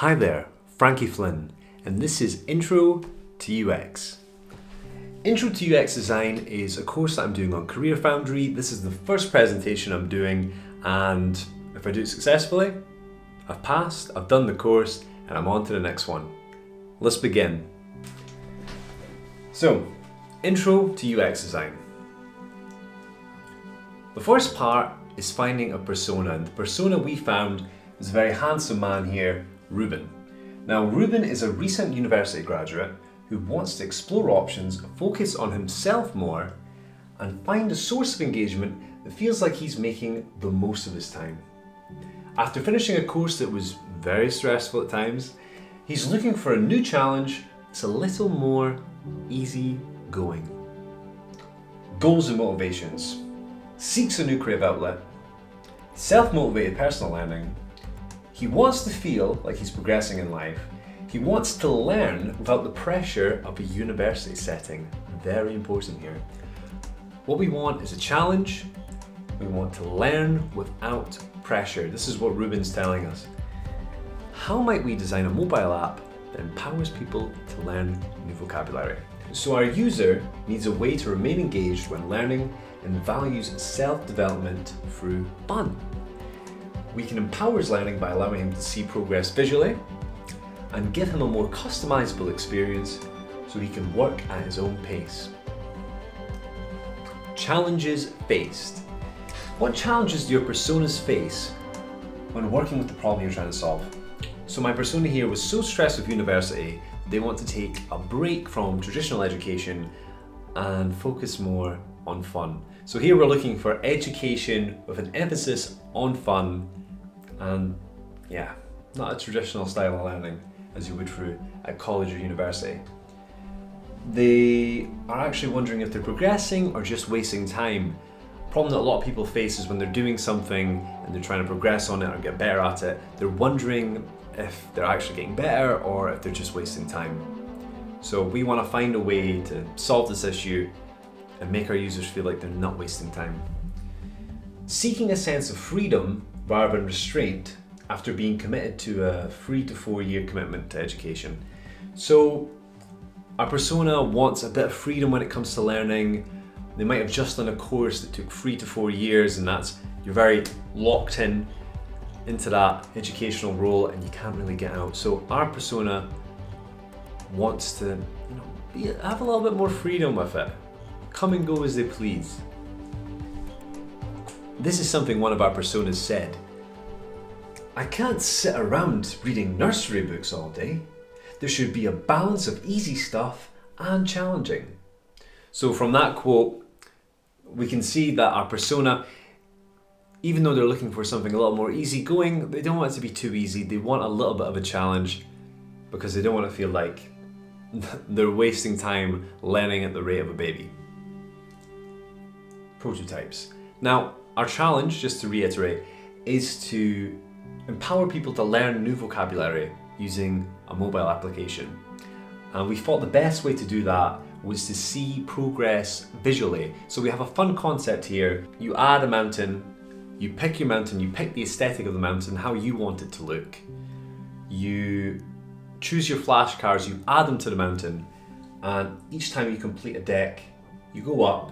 Hi there, Frankie Flynn, and this is Intro to UX. Intro to UX Design is a course that I'm doing on CareerFoundry. This is the first presentation I'm doing, and if I do it successfully, I've passed, I've done the course, and I'm on to the next one. Let's begin. So, Intro to UX Design. The first part is finding a persona, and the persona we found is a very handsome man here, Ruben. Now, Ruben is a recent university graduate who wants to explore options, focus on himself more, and find a source of engagement that feels like he's making the most of his time. After finishing a course that was very stressful at times, he's looking for a new challenge that's a little more easy going. Goals and motivations. Seeks a new creative outlet. Self-motivated personal learning. He wants to feel like he's progressing in life. He wants to learn without the pressure of a university setting. Very important here. What we want is a challenge. We want to learn without pressure. This is what Ruben's telling us. How might we design a mobile app that empowers people to learn new vocabulary? So our user needs a way to remain engaged when learning and values self-development through fun. We can empower his learning by allowing him to see progress visually and give him a more customizable experience so he can work at his own pace. Challenges faced. What challenges do your personas face when working with the problem you're trying to solve? So my persona here was so stressed with university, they want to take a break from traditional education and focus more on fun. So here we're looking for education with an emphasis on fun and not a traditional style of learning as you would through at college or university. They are actually wondering if they're progressing or just wasting time. A problem that a lot of people face is when they're doing something and they're trying to progress on it or get better at it, they're wondering if they're actually getting better or if they're just wasting time. So we want to find a way to solve this issue and make our users feel like they're not wasting time. Seeking a sense of freedom rather than restraint after being committed to a 3 to 4 year commitment to education. So our persona wants a bit of freedom when it comes to learning. They might have just done a course that took 3 to 4 years, and you're very locked into that educational role and you can't really get out. So our persona wants to have a little bit more freedom with it. Come and go as they please. This is something one of our personas said. I can't sit around reading nursery books all day. There should be a balance of easy stuff and challenging. So from that quote, we can see that our persona, even though they're looking for something a little more easygoing, they don't want it to be too easy. They want a little bit of a challenge because they don't want to feel like they're wasting time learning at the rate of a baby. Prototypes. Now, our challenge, just to reiterate, is to empower people to learn new vocabulary using a mobile application. And we thought the best way to do that was to see progress visually. So we have a fun concept here. You add a mountain, you pick your mountain, you pick the aesthetic of the mountain, how you want it to look. You choose your flashcards, you add them to the mountain, and each time you complete a deck, you go up,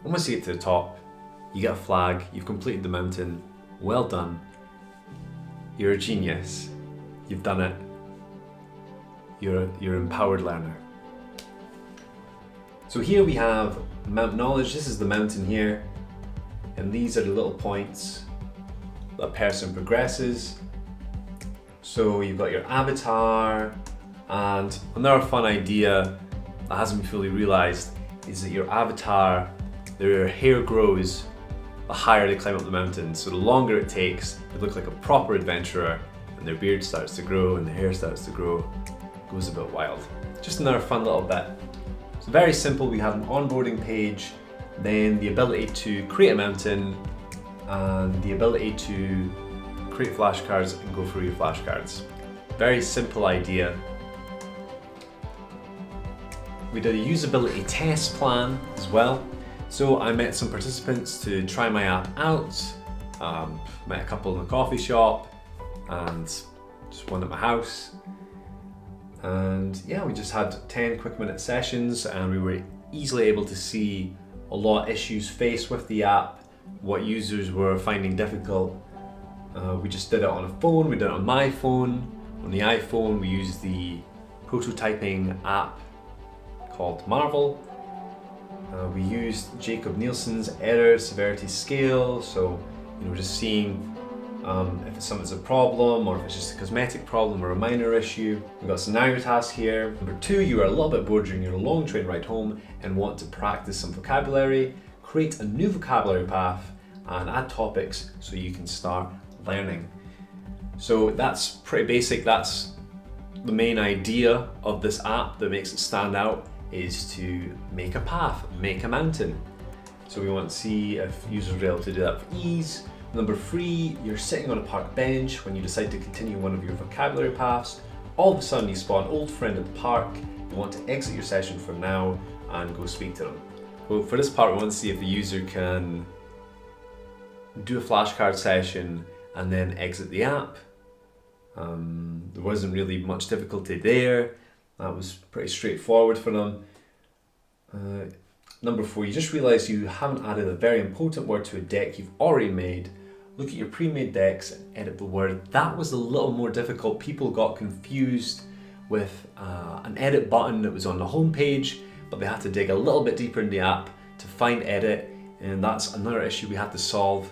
and once you get to the top, you get a flag, you've completed the mountain, well done. You're a genius, you've done it. You're an empowered learner. So here we have Mount Knowledge, this is the mountain here, and these are the little points that a person progresses. So you've got your avatar, and another fun idea that hasn't been fully realized is that your avatar, their hair grows the higher they climb up the mountain. So the longer it takes, they look like a proper adventurer, and their beard starts to grow and the hair starts to grow. It goes a bit wild. Just another fun little bit. So very simple, we have an onboarding page, then the ability to create a mountain, and the ability to create flashcards and go through your flashcards. Very simple idea. We did a usability test plan as well. So I met some participants to try my app out, met a couple in the coffee shop, and just one at my house. And yeah, we just had 10 quick minute sessions, and we were easily able to see a lot of issues faced with the app, what users were finding difficult. We just did it on a phone, we did it on my phone. On the iPhone, we used the prototyping app called Marvel. We used Jacob Nielsen's error severity scale, so just seeing if something's a problem or if it's just a cosmetic problem or a minor issue. We've got scenario tasks here. Number 2, you are a little bit bored during your long train ride home and want to practice some vocabulary. Create a new vocabulary path and add topics so you can start learning. So that's pretty basic. That's the main idea of this app that makes it stand out, is to make a path, make a mountain. So we want to see if users are able to do that with ease. Number 3, you're sitting on a park bench when you decide to continue one of your vocabulary paths. All of a sudden you spot an old friend at the park. You want to exit your session for now and go speak to them. Well, for this part, we want to see if the user can do a flashcard session and then exit the app. There wasn't really much difficulty there. That was pretty straightforward for them. Number 4, you just realize you haven't added a very important word to a deck you've already made. Look at your pre-made decks and edit the word. That was a little more difficult. People got confused with an edit button that was on the home page, but they had to dig a little bit deeper in the app to find edit, and that's another issue we had to solve.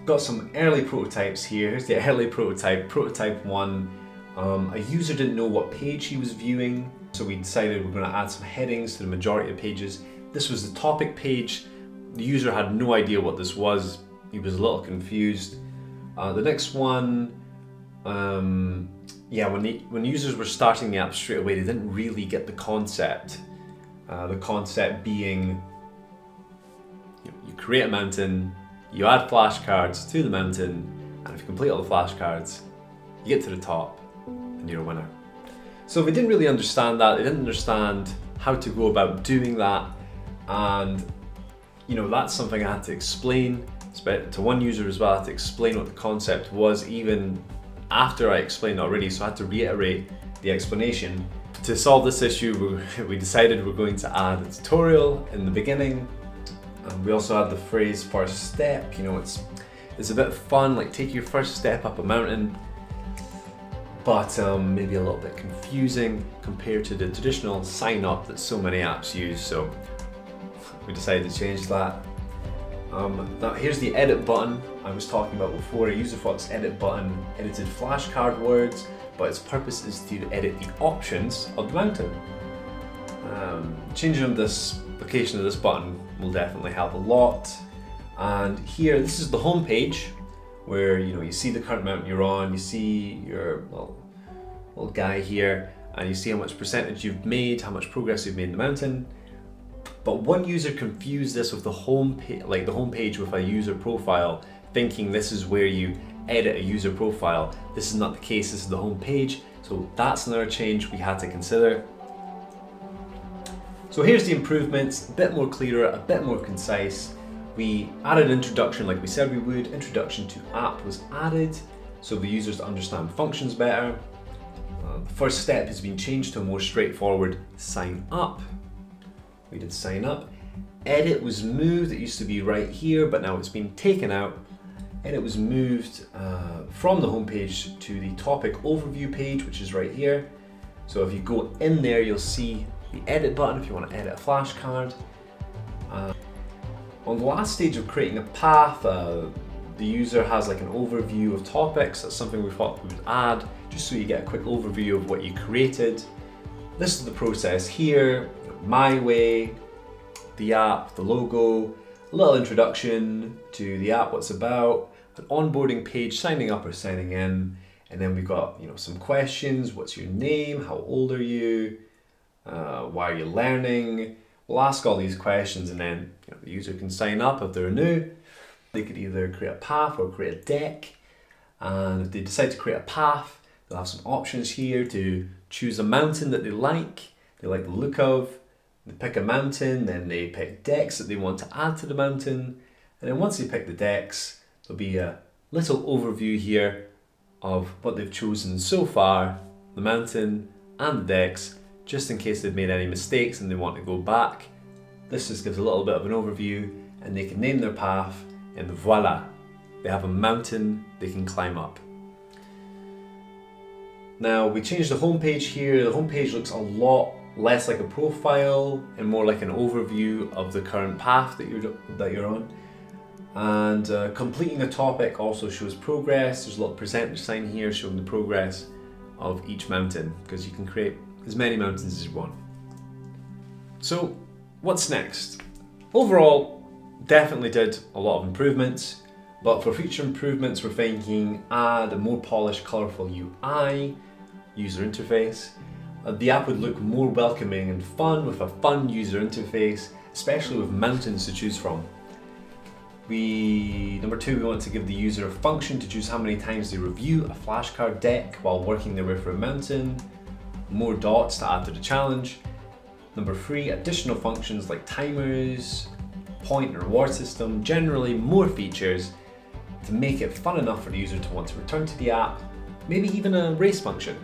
Got some early prototypes here. Here's the early prototype, prototype 1. A user didn't know what page he was viewing, so we decided we're going to add some headings to the majority of pages. This was the topic page. The user had no idea what this was. He was a little confused. The next one, when users were starting the app straight away, they didn't really get the concept. The concept being, you create a mountain, you add flashcards to the mountain, and if you complete all the flashcards, you get to the top and you're a winner. So they didn't really understand that. They didn't understand how to go about doing that, and that's something I had to explain to one user as well. I had to explain what the concept was even after I explained it already, so I had to reiterate the explanation. To solve this issue, we decided we're going to add a tutorial in the beginning. We also had the phrase first step. It's a bit fun, like take your first step up a mountain, but maybe a little bit confusing compared to the traditional sign up that so many apps use. So we decided to change that. Now here's the edit button I was talking about before. A user thought this edit button edited flashcard words, but its purpose is to edit the options of the mountain. Changing this location of this button will definitely help a lot. And here, this is the home page where you see the current mountain you're on, you see your little guy here, and you see how much percentage you've made, how much progress you've made in the mountain. But one user confused this with the home page with a user profile, thinking this is where you edit a user profile. This is not the case, this is the home page. So that's another change we had to consider. So here's the improvements, a bit more clearer, a bit more concise. We added introduction like we said we would. Introduction to app was added so the users understand functions better. The first step has been changed to a more straightforward sign up. We did sign up. Edit was moved. It used to be right here, but now it's been taken out. And it was moved from the home page to the topic overview page, which is right here. So if you go in there, you'll see the edit button if you want to edit a flashcard. On the last stage of creating a path, the user has like an overview of topics. That's something we thought we would add, just so you get a quick overview of what you created. This is the process here, my way, the app, the logo, a little introduction to the app, what's about, an onboarding page, signing up or signing in, and then we've got some questions. What's your name? How old are you? Why are you learning? We'll ask all these questions, and then the user can sign up if they're new. They could either create a path or create a deck. And if they decide to create a path, they'll have some options here to choose a mountain that they like the look of. They pick a mountain, then they pick decks that they want to add to the mountain. And then once they pick the decks, there'll be a little overview here of what they've chosen so far, the mountain and the decks, just in case they've made any mistakes and they want to go back. This just gives a little bit of an overview, and they can name their path, and voila, they have a mountain they can climb up. Now we changed the homepage here. The homepage looks a lot less like a profile and more like an overview of the current path that you're on. And completing a topic also shows progress. There's a little presenter sign here showing the progress of each mountain, because you can create as many mountains as you want. So what's next? Overall, definitely did a lot of improvements, but for future improvements we're thinking add a more polished, colourful UI, user interface. The app would look more welcoming and fun with a fun user interface, especially with mountains to choose from. Number two, we want to give the user a function to choose how many times they review a flashcard deck while working their way through a mountain, more dots to add to the challenge. Number three, additional functions like timers, point and reward system, generally more features to make it fun enough for the user to want to return to the app, maybe even a race function.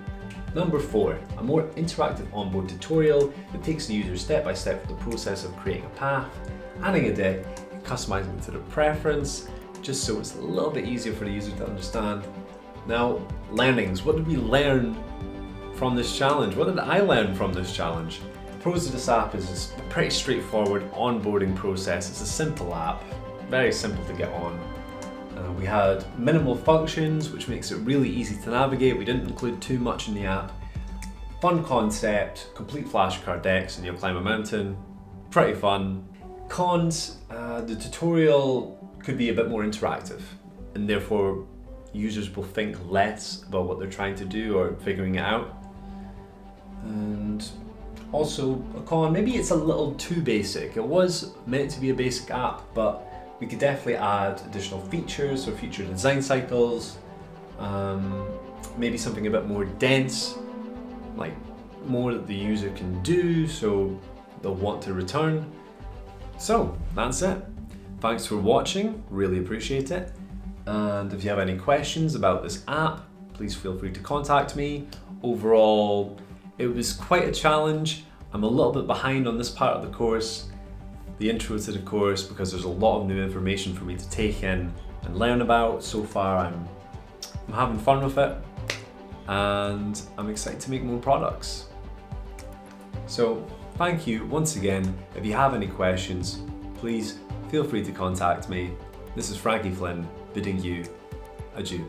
Number four, a more interactive onboard tutorial that takes the user step by step through the process of creating a path, adding a deck, and customizing it to their preference, just so it's a little bit easier for the user to understand. Now, learnings. What did we learn from this challenge? What did I learn from this challenge? Pros of this app is a pretty straightforward onboarding process. It's a simple app, very simple to get on. We had minimal functions, which makes it really easy to navigate. We didn't include too much in the app. Fun concept, complete flashcard decks and you'll climb a mountain. Pretty fun. Cons, the tutorial could be a bit more interactive, and therefore users will think less about what they're trying to do or figuring it out. And also a con, maybe it's a little too basic. It was meant to be a basic app, but we could definitely add additional features or future design cycles, maybe something a bit more dense, like more that the user can do so they'll want to return. So that's it. Thanks for watching, really appreciate it. And if you have any questions about this app, please feel free to contact me. Overall, it was quite a challenge. I'm a little bit behind on this part of the course, the intro to the course, because there's a lot of new information for me to take in and learn about. So far I'm having fun with it, and I'm excited to make more products. So thank you once again. If you have any questions, please feel free to contact me. This is Frankie Flynn bidding you adieu.